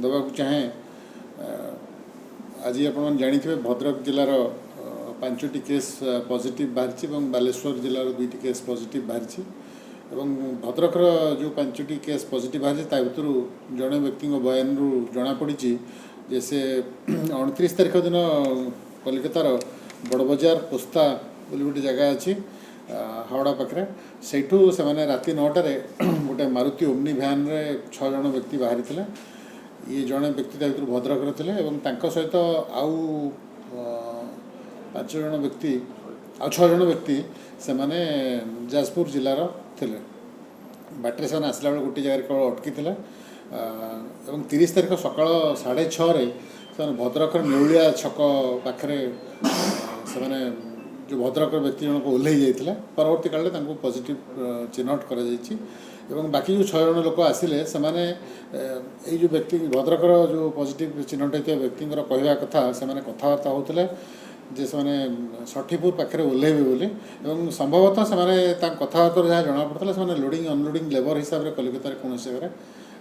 देवाक चाहे आज आप जानी भद्रक जिलार 5टी केस पॉजिटिव बाहरी बालेश्वर जिलार 2टी केस पॉजिटिव बाहरी भद्रक जो 5टी केस पॉजिटिव बाहरी भर जड़े व्यक्ति बयान जमापड़ी जे से 29 तारीख दिन कलिकतार बड़बजार पोस्ता गोटे जगह अच्छी हावड़ा पाखे सेठू से राति 9टारे गोटे मारुति ओमनी भ्यान रे 6 जन व्यक्ति बाहरी थे। ये जड़े व्यक्ति भद्रक थे सहित आउ 5 जन व्यक्ति आ 6 जन व्यक्ति से जाजपुर जिलार थे। बाटे से आसला बेले गोटे जगह केवल अटकी थे 30 तारीख सकाल 6:30 से भद्रक नेउलिया छक पाखे से जो भद्रक व्यक्ति जनक ओह्ल जाता परवर्ती काल में पॉजिटिव चिन्हट कर बाकी जो 6 जन लोक आसिले से जो व्यक्ति भद्रक जो पॉजिटिव चिन्हट होता व्यक्ति कहवा कथा से कथबार्ता होते जे से षठीपुर पाखे ओह्लैबे बोली संभवतः से कथबार्ता जहाँ जमापड़ा से लोडिंग अनलोडिंग लेबर हिसाब से कलिकतार कौन जगह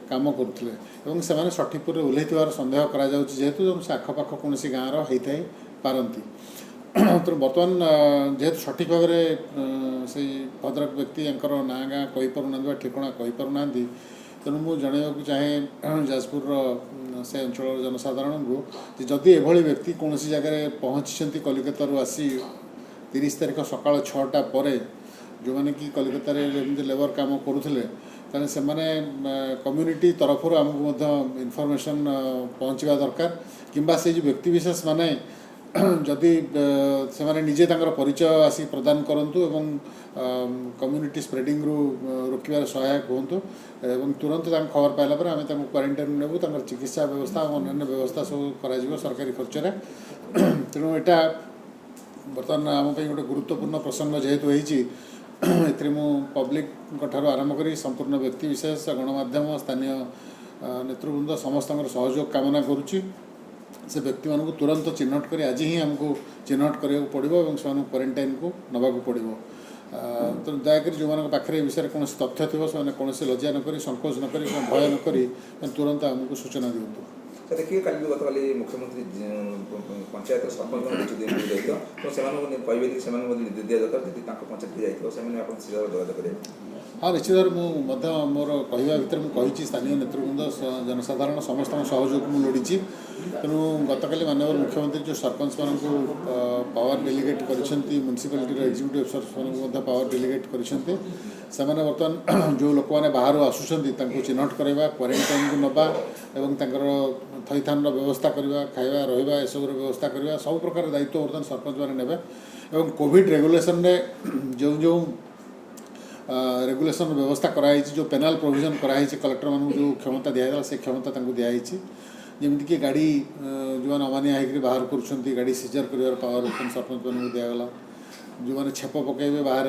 काम करुले से षठीपुर ओह्लैवार सन्देह करेतु से आखपाख कौन गाँव होता पारती तो बर्तमान जेहेतु सठिक भाव में से भद्रक व्यक्ति ना गाँ कहीपना ठिकणा कहीपना तेणु मुझे जनवाक चाहे जाजपुर से अंचल जनसाधारण को जदि एभली व्यक्ति कौन जगह पहुँची कलिकतार आसी 30 तारीख सकाल 6टा पर जो मैंने कि कलिकतार लेबर काम करुले तेना से कम्युनिटी तरफ आमको इनफर्मेशन पहुँचवा दरकार किंबा से जो व्यक्तिविशेष माने जदि से निजे परिचय आसी प्रदान करूँ और कम्युनिटी स्प्रेडिंग रोकबार सहायक हूँ तुरंत खबर पाइला आम क्वारंटाइन नेबू चिकित्सा व्यवस्था और अन्य व्यवस्था सब कर सरकारी खर्चर तेणु यहाँ बर्तमान आम गोटे गुरुत्वपूर्ण प्रसंग जेहेतु होती मु पब्लिक आरंभ कर संपूर्ण व्यक्तिविशेष गणमाध्यम स्थानीय नेतृवृंद समस्त सहयोग कामना करुच्ची से व्यक्ति मानक तुरंत चिन्हट कर आज ही आमको चिन्हट करा पड़ो और से क्वारंटाइन को नवाक पड़ो तो दयाकोरी जो मान पाखे विषय कौन तथ्य थी से कौन लज्जा नक संकोच नक भय नक तुरंत आमको सूचना दिंतु। देखिए कल गत काली मुख्यमंत्री पंचायत सरपंच दायित्व तो कहे कि निर्देश दिया दरकार पंचायत जाइए सीधा जोगाजोग करें। हाँ निश्चित भाव मोर कहवा भितर मुझे स्थानीय नेतृवृंद जनसाधारण समस्त सहयोग मुझे लोड़ी तेणु गत काली माननीय मुख्यमंत्री जो सरपंच मान पावर डेलीगेट कर municipality executive officers power delegate कर बर्तमान जो लोक मैंने बाहर आसुँच चिन्हट करवा क्वारंटाइन को नवा और थईथान व्यवस्था करवा खाଇବା रहा एसबूर व्यवस्था करवा सब प्रकार दायित्व बर्तमान सरपंच मैंने ने कोविड रेगुलेशन जो जो रेगुलेशन व्यवस्था कराई जो पेनाल प्रोविजन कराई कलेक्टर मानू जो क्षमता दिया से क्षमता दिखाई जमीक गाड़ी जो मैंने अमानिया होकर बाहर कर गाड़ी सीजर कर पावर सरपंच मानक दिगला जो मैंने छेप पकड़े बाहर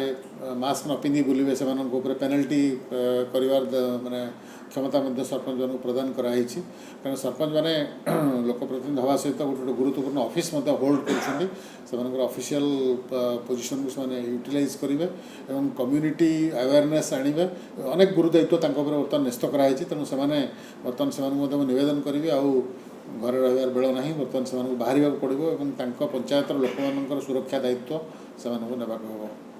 मास्क न पिंधि बुलवे से पेनाल्टी कर माने क्षमता सरपंच मान प्रदान कराई कारण सरपंच मैंने लोकप्रतिनिधि हवा सहित गोटे गुरुत्वपूर्ण ऑफिस होल्ड कर ऑफिशियल पोजिशन को यूटिलाइज करेंगे और कम्युनिटी अवेयरनेस आणवे अनेक गुरु दायित्व बर्तमान न्यस्त कराई तेणु से बर्तमान से नवेदन करेंगे आउ घर रही बेल ना बर्तमान से बाहर पड़ो और पंचायतर लोक सुरक्षा दायित्व से नेबाक हम।